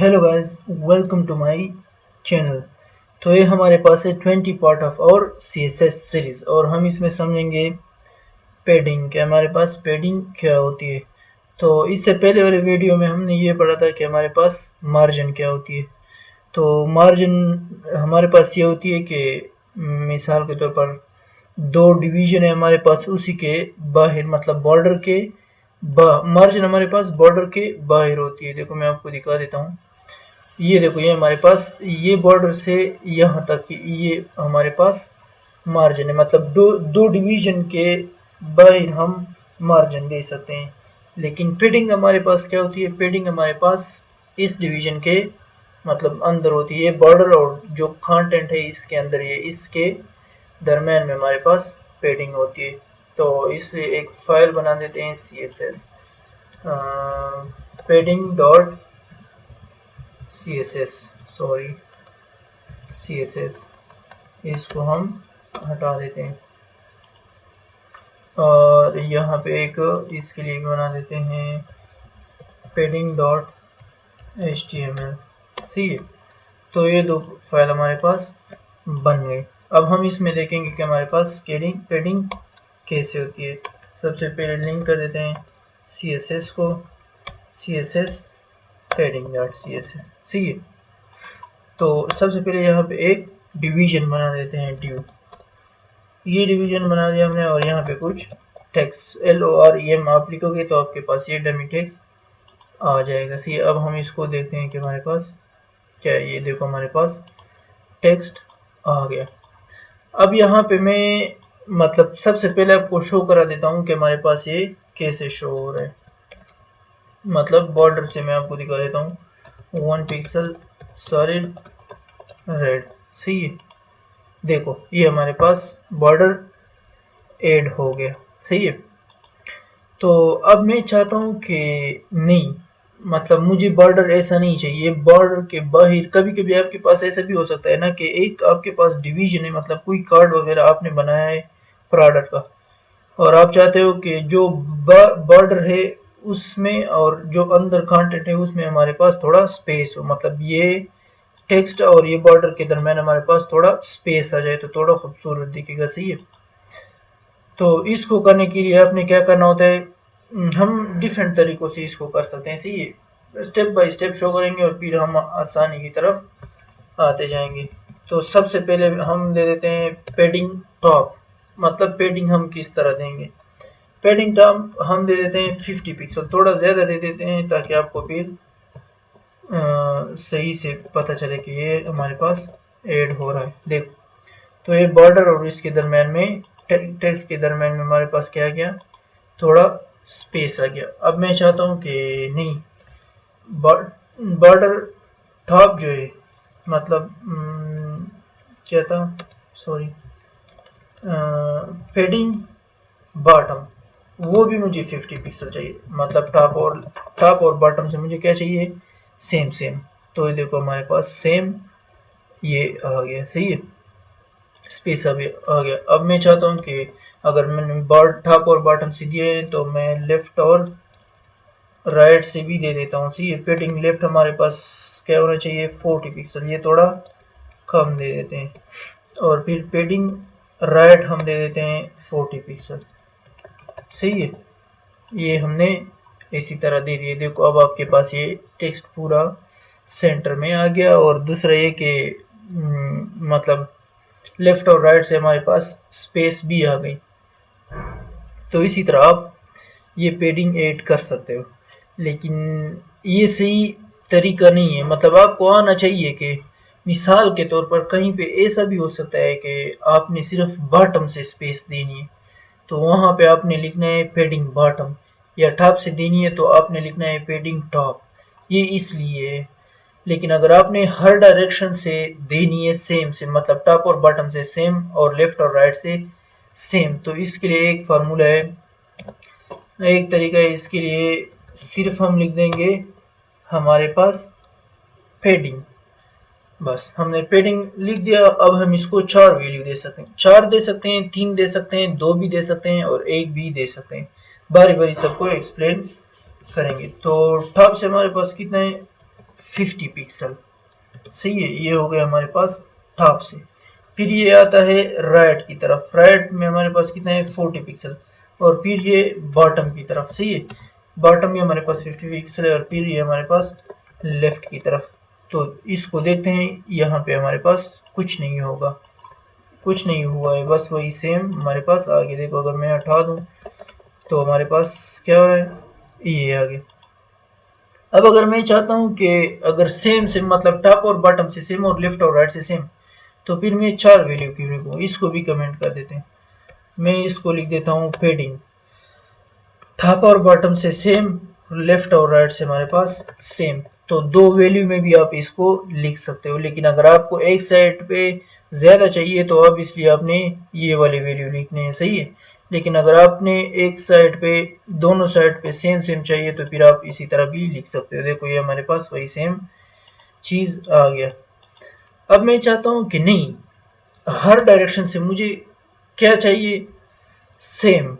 Hello guys, welcome to my channel. तो ये हमारे पास है 20 पार्ट ऑफ और CSS सीरीज और हम इसमें समझेंगे पैडिंग के हमारे पास पैडिंग क्या होती है। तो इससे पहले वाले वीडियो में हमने ये पढ़ा था कि हमारे पास मार्जिन क्या होती है। तो मार्जिन हमारे पास ये होती है कि मिसाल के तौर पर दो डिवीजन है हमारे पास, उसी के बाहर मतलब बॉर्डर के मार्जिन हमारे पास बॉर्डर के बाहर होती है। देखो मैं आपको दिखा देता हूँ। ये देखो, ये हमारे पास ये बॉर्डर से यहाँ तक ये हमारे पास मार्जिन है, मतलब दो डिवीजन के बाहर हम मार्जिन दे सकते हैं। लेकिन पेडिंग हमारे पास क्या होती है? पेडिंग हमारे पास इस डिवीजन के मतलब अंदर होती है। ये बॉर्डर और जो कंटेंट है इसके अंदर, ये इसके दरम्यान में हमारे पास पेडिंग होती है। तो इसलिए एक फाइल बना देते हैं CSS पेडिंग डॉट CSS, इसको हम हटा देते हैं और यहाँ पे एक इसके लिए बना देते हैं पेडिंग डॉट HTML। ठीक है, तो ये दो फाइल हमारे पास बन गई। अब हम इसमें देखेंगे कि हमारे पास पेडिंग कैसे होती है। सबसे पहले लिंक कर देते हैं CSS को, CSS पेडिंग डॉट CSS। ठीक है, तो सबसे पहले यहाँ पे एक डिवीजन बना देते हैं div। ये डिवीजन बना दिया हमने और यहाँ पे कुछ टेक्स्ट LOREM आप लिखोगे तो आपके पास ये डमी टेक्स्ट आ जाएगा। सी अब हम इसको देखते हैं कि हमारे पास क्या है। ये देखो हमारे पास टेक्स्ट आ गया। अब यहाँ पे मैं मतलब सबसे पहले आपको शो करा देता हूँ कि हमारे पास ये कैसे शो हो रहा है। मतलब बॉर्डर से मैं आपको दिखा देता हूँ। 1 पिक्सल सॉलिड रेड। सही है, देखो ये हमारे पास बॉर्डर ऐड हो गया। सही है, तो अब मैं चाहता हूँ कि नहीं, मतलब मुझे बॉर्डर ऐसा नहीं चाहिए। बॉर्डर के बाहर कभी कभी आपके पास ऐसा भी हो सकता है ना कि एक आपके पास डिवीजन है, मतलब कोई कार्ड वगैरह आपने बनाया है प्रोडक्ट का और आप चाहते हो कि जो बॉर्डर है उसमें और जो अंदर कंटेंट है उसमें हमारे पास थोड़ा स्पेस हो, मतलब ये टेक्स्ट और ये बॉर्डर के दरम्यान हमारे पास थोड़ा स्पेस आ जाए तो थोड़ा खूबसूरत दिखेगा। सही है, तो इसको करने के लिए आपने क्या करना होता है, हम डिफरेंट तरीकों से इसको कर सकते हैं। सही है, स्टेप बाय स्टेप शो करेंगे और फिर हम आसानी की तरफ आते जाएंगे। तो सबसे पहले हम दे देते हैं पेडिंग टॉप। मतलब पेडिंग हम किस तरह देंगे? पेडिंग टॉप हम दे देते हैं 50 पिक्सल, थोड़ा ज़्यादा दे देते हैं ताकि आपको फिर सही से पता चले कि ये हमारे पास ऐड हो रहा है। देखो, तो ये बॉर्डर और इसके दरम्यान में टेक्स्ट के दरम्यान में हमारे पास क्या आ गया, थोड़ा स्पेस आ गया। अब मैं चाहता हूँ कि नहीं, बॉर्डर टॉप जो है मतलब क्या था, सॉरी, पेडिंग बॉटम वो भी मुझे 50 पिक्सल चाहिए। मतलब टॉप और बॉटम से मुझे क्या चाहिए, सेम सेम। तो ये देखो हमारे पास सेम ये आ गया। सही है, स्पेस अभी आ गया। अब मैं चाहता हूँ कि अगर मैंने टॉप और बॉटम से दिए हैं तो मैं लेफ्ट और राइट से भी दे देता हूँ। सी पेडिंग लेफ्ट हमारे पास क्या होना चाहिए, 40 पिक्सल, ये थोड़ा कम दे देते हैं। और फिर पेडिंग राइट हम दे देते हैं 40 पिक्सल। सही है, ये हमने इसी तरह दे दिए। देखो अब आपके पास ये टेक्स्ट पूरा सेंटर में आ गया। और दूसरा ये कि मतलब लेफ्ट और राइट से हमारे पास स्पेस भी आ गई। तो इसी तरह आप ये पेडिंग ऐड कर सकते हो, लेकिन ये सही तरीका नहीं है। मतलब आपको आना चाहिए कि मिसाल के तौर पर कहीं पे ऐसा भी हो सकता है कि आपने सिर्फ बॉटम से स्पेस देनी है तो वहां पे आपने लिखना है पेडिंग बॉटम, या टॉप से देनी है तो आपने लिखना है पेडिंग टॉप। ये इसलिए है। लेकिन अगर आपने हर डायरेक्शन से देनी है सेम से, मतलब टॉप और बॉटम से सेम और लेफ्ट और राइट से सेम, तो इसके लिए एक फार्मूला है, एक तरीका है। इसके लिए सिर्फ हम लिख देंगे हमारे पास पेडिंग, बस हमने पेडिंग लिख दिया। अब हम इसको 4 वैल्यू दे सकते हैं, 4 दे सकते हैं, 3 दे सकते हैं, 2 भी दे सकते हैं और 1 भी दे सकते हैं। बारी बारी सबको एक्सप्लेन करेंगे। तो टॉप से हमारे पास कितना है, 50 पिक्सल। सही है, ये हो गया हमारे पास टॉप से। फिर ये आता है राइट की तरफ, राइट में हमारे पास कितना है 40 पिक्सल। और फिर ये बॉटम की तरफ, सही है, बॉटम में हमारे पास 50 पिक्सल है। और फिर ये हमारे पास लेफ्ट की तरफ। तो इसको देखते हैं, यहाँ पे हमारे पास कुछ नहीं होगा, कुछ नहीं हुआ है, बस वही सेम हमारे पास आगे। देखो अगर मैं हटा दूं तो हमारे पास क्या हो रहा है, ये आगे। अब अगर मैं चाहता हूं कि अगर सेम सेम मतलब टॉप और बॉटम से सेम और लेफ्ट और राइट से सेम, तो फिर मैं 4 वैल्यू क्यों लिखूं, इसको भी कमेंट कर देते हैं। मैं इसको लिख देता हूं पेडिंग, टॉप और बॉटम से सेम, लेफ्ट और राइट से हमारे पास सेम। तो 2 वैल्यू में भी आप इसको लिख सकते हो, लेकिन अगर आपको एक साइड पे ज़्यादा चाहिए तो अब इसलिए आपने ये वाले वैल्यू लिखने हैं, सही है। लेकिन अगर आपने एक साइड पे, दोनों साइड पे सेम सेम चाहिए तो फिर आप इसी तरह भी लिख सकते हो। देखो ये हमारे पास वही सेम चीज़ आ गया। अब मैं चाहता हूँ कि नहीं, हर डायरेक्शन से मुझे क्या चाहिए, सेम।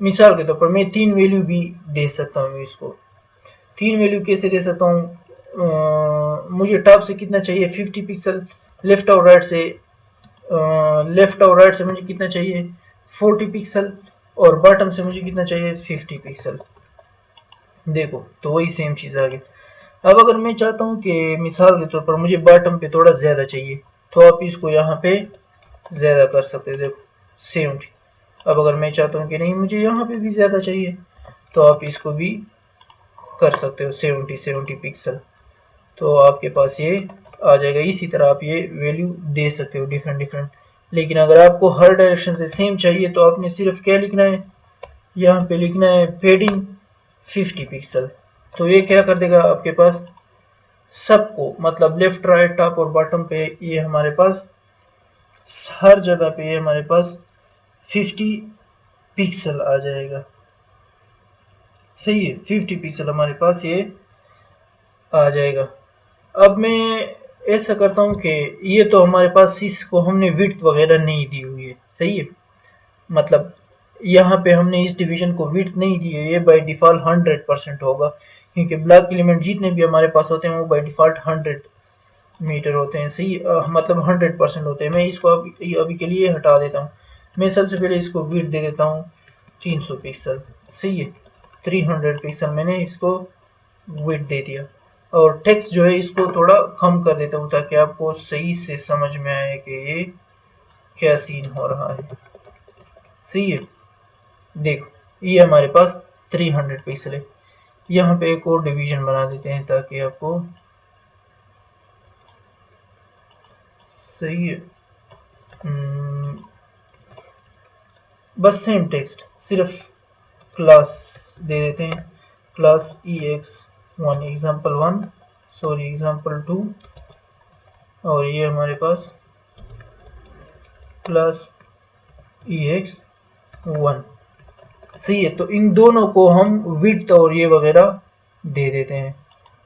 मिसाल के तौर पर मैं 3 वैल्यू भी दे सकता हूँ इसको। 3 वैल्यू कैसे दे सकता हूँ, मुझे टॉप से कितना चाहिए 50 पिक्सल, लेफ्ट और राइट से मुझे कितना चाहिए 40 पिक्सल, और बॉटम से मुझे कितना चाहिए 50 पिक्सल। देखो तो वही सेम चीज़ आ गई। अब अगर मैं चाहता हूँ कि मिसाल के तौर पर मुझे बॉटम पे थोड़ा ज़्यादा चाहिए, तो आप इसको यहाँ पे ज़्यादा कर सकते हो। देखो 70। अब अगर मैं चाहता हूँ कि नहीं मुझे यहाँ पे भी ज़्यादा चाहिए, तो आप इसको भी कर सकते हो 70 पिक्सल। तो आपके पास ये आ जाएगा। इसी तरह आप ये वैल्यू दे सकते हो डिफरेंट डिफरेंट। लेकिन अगर आपको हर डायरेक्शन से सेम चाहिए तो आपने सिर्फ क्या लिखना है, यहाँ पे लिखना है पेडिंग 50 पिक्सल। तो ये क्या कर देगा आपके पास सबको, मतलब लेफ्ट राइट टॉप और बॉटम पे ये हमारे पास हर जगह पे ये हमारे पास 50 पिक्सल आ जाएगा। सही है, 50 पिक्सल हमारे पास ये आ जाएगा। अब मैं ऐसा करता हूँ कि ये तो हमारे पास इसको हमने विड्थ वगैरह नहीं दी हुई है, सही है, मतलब यहाँ पे हमने इस डिवीजन को विड्थ नहीं दी है। ये बाय डिफ़ॉल्ट 100% होगा, क्योंकि ब्लॉक एलिमेंट जितने भी हमारे पास होते हैं वो बाय डिफ़ॉल्ट 100 मीटर होते हैं, सही मतलब 100% होते हैं। मैं इसको अभी के लिए हटा देता हूँ। मैं सबसे पहले इसको विड्थ दे देता हूँ 300 पिक्सल, सही है, 300 पिक्सल मैंने इसको विड्थ दे दिया। और टेक्स्ट जो है इसको थोड़ा कम कर देता हूँ ताकि आपको सही से समझ में आए कि ये क्या सीन हो रहा है। सही है, देखो ये हमारे पास 300 पिक्सल है। यहाँ पे एक और डिवीजन बना देते हैं ताकि आपको सही है। बस सेम टेक्स्ट, सिर्फ क्लास दे देते हैं, class ex1 example1 sorry example2, और ये हमारे पास क्लास ex1। सही है, तो इन दोनों को हम विड्थ और ये वगैरह दे देते हैं।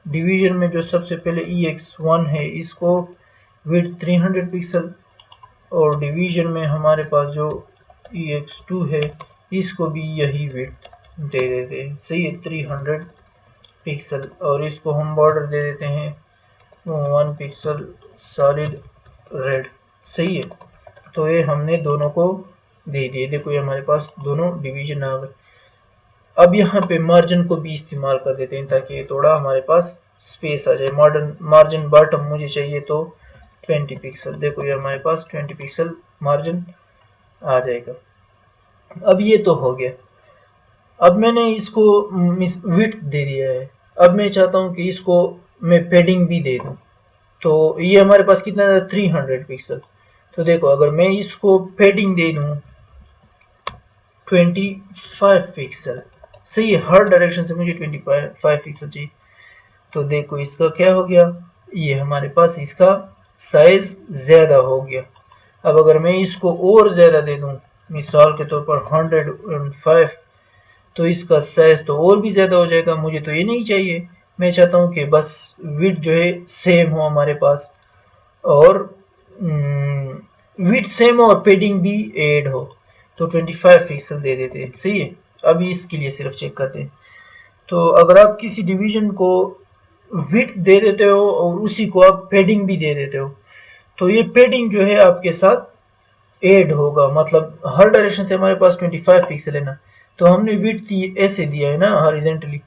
डिवीजन में जो सबसे पहले ex1 है इसको विड्थ 300 पिक्सल, और डिवीजन में हमारे पास जो ex2 है इसको भी यही विड्थ दे देते हैं। सही है, 300 पिक्सल, और इसको हम बॉर्डर दे देते हैं 1 पिक्सल सॉलिड रेड। सही है, तो ये हमने दोनों को दे दिए। देखो ये हमारे पास दोनों डिवीजन आ गए। अब यहाँ पे मार्जिन को भी इस्तेमाल कर देते हैं ताकि थोड़ा हमारे पास स्पेस आ जाए। मार्जिन बॉटम मुझे चाहिए तो 20 पिक्सल। देखो ये हमारे पास 20 पिक्सल मार्जिन आ जाएगा। अब ये तो हो गया। अब मैंने इसको विड्थ दे दिया है। अब मैं चाहता हूँ कि इसको मैं पेडिंग भी दे दूँ। तो ये हमारे पास कितना है 300 पिक्सल। तो देखो अगर मैं इसको पेडिंग दे दूँ 25 पिक्सल, सही है, हर डायरेक्शन से मुझे 25 पिक्सल चाहिए। तो देखो इसका क्या हो गया, ये हमारे पास इसका साइज ज़्यादा हो गया। अब अगर मैं इसको और ज़्यादा दे दूँ, मिसाल के तौर पर 105, तो इसका साइज तो और भी ज़्यादा हो जाएगा। मुझे तो ये नहीं चाहिए, मैं चाहता हूँ कि बस विड्थ जो है सेम हो हमारे पास, और विड्थ सेम हो और पेडिंग भी ऐड हो। तो 25 पिक्सल दे देते हैं, सही है। अभी इसके लिए सिर्फ चेक करते हैं। तो अगर आप किसी डिवीजन को विड्थ दे देते हो और उसी को आप पेडिंग भी दे देते हो, तो ये पेडिंग जो है आपके साथ ऐड होगा। मतलब हर डायरेक्शन से हमारे पास 25 पिक्सल है ना, तो हमने विड्थ ऐसे दिया है ना हॉरिजॉन्टली,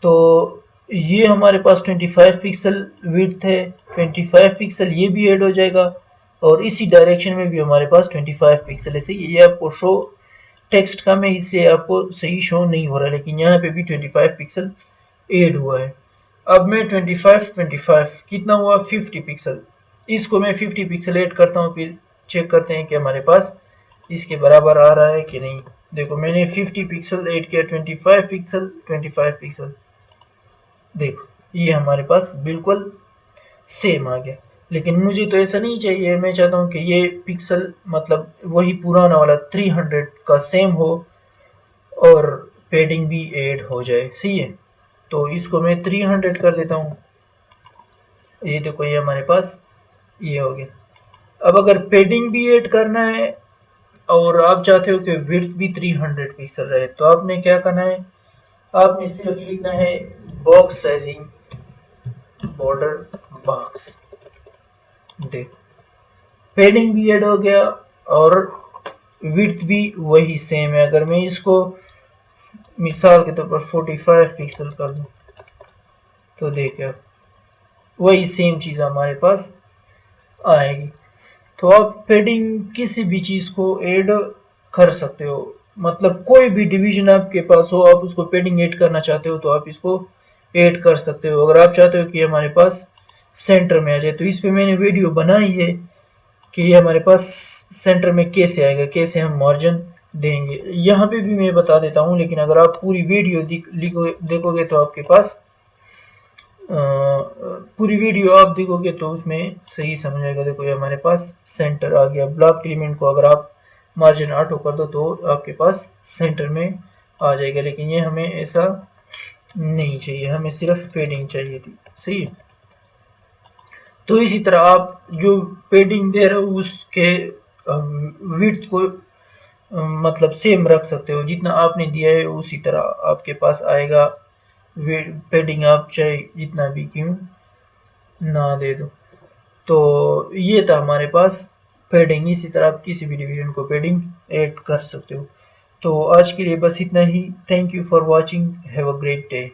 तो ये हमारे पास 25 पिक्सल विड्थ है, 25 पिक्सल ये भी ऐड हो जाएगा और इसी डायरेक्शन में भी हमारे पास 25 पिक्सल है। सही, ये आपको शो टेक्स्ट का में इसलिए आपको सही शो नहीं हो रहा, लेकिन यहाँ पे भी 25 पिक्सल ऐड हुआ है। अब मैं 25 कितना हुआ 50 पिक्सल, इसको मैं 50 पिक्सल ऐड करता हूँ, फिर चेक करते हैं कि हमारे पास इसके बराबर आ रहा है कि नहीं। देखो मैंने 50 पिक्सल ऐड किया, 25 पिक्सल 25 पिक्सल, देखो ये हमारे पास बिल्कुल सेम आ गया। लेकिन मुझे तो ऐसा नहीं चाहिए, मैं चाहता हूँ कि ये पिक्सल मतलब वही पुराना वाला 300 का सेम हो और पेडिंग भी ऐड हो जाए। सही है, तो इसको मैं 300 कर देता हूँ। ये देखो ये हमारे पास ये हो गया। अब अगर पेडिंग भी ऐड करना है और आप चाहते हो कि विड्थ भी 300 पिक्सल रहे, तो आपने क्या करना है, आपने सिर्फ लिखना है बॉक्स साइजिंग बॉर्डर बॉक्स। देखो पेडिंग भी ऐड हो गया और विड्थ भी वही सेम है। अगर मैं इसको मिसाल के तौर पर 45 पिक्सल कर दूं, तो देखो वही सेम चीज़ हमारे पास आएगी। तो आप पेडिंग किसी भी चीज़ को ऐड कर सकते हो, मतलब कोई भी डिवीजन आपके पास हो, आप उसको पेडिंग ऐड करना चाहते हो तो आप इसको ऐड कर सकते हो। अगर आप चाहते हो कि हमारे पास सेंटर में आ जाए, तो इस पे मैंने वीडियो बनाई है कि ये हमारे पास सेंटर में कैसे आएगा, कैसे हम मार्जिन देंगे, यहाँ पे भी मैं बता देता हूँ। लेकिन अगर आप पूरी वीडियो देखोगे तो आपके पास पूरी वीडियो आप देखोगे तो उसमें सही समझ आएगा। देखो ये हमारे पास सेंटर आ गया। ब्लॉक एलिमेंट को अगर आप मार्जिन ऑटो कर दो तो आपके पास सेंटर में आ जाएगा, लेकिन ये हमें ऐसा नहीं चाहिए, हमें सिर्फ पेडिंग चाहिए थी। सही है, तो इसी तरह आप जो पेडिंग दे रहे हो उसके विड्थ को मतलब सेम रख सकते हो, जितना आपने दिया है उसी तरह आपके पास आएगा। पेडिंग आप चाहे जितना भी क्यों ना दे दो। तो ये था हमारे पास पेडिंग, इसी तरह आप किसी भी डिवीजन को पेडिंग ऐड कर सकते हो। तो आज के लिए बस इतना ही। Thank you for watching, have a great day.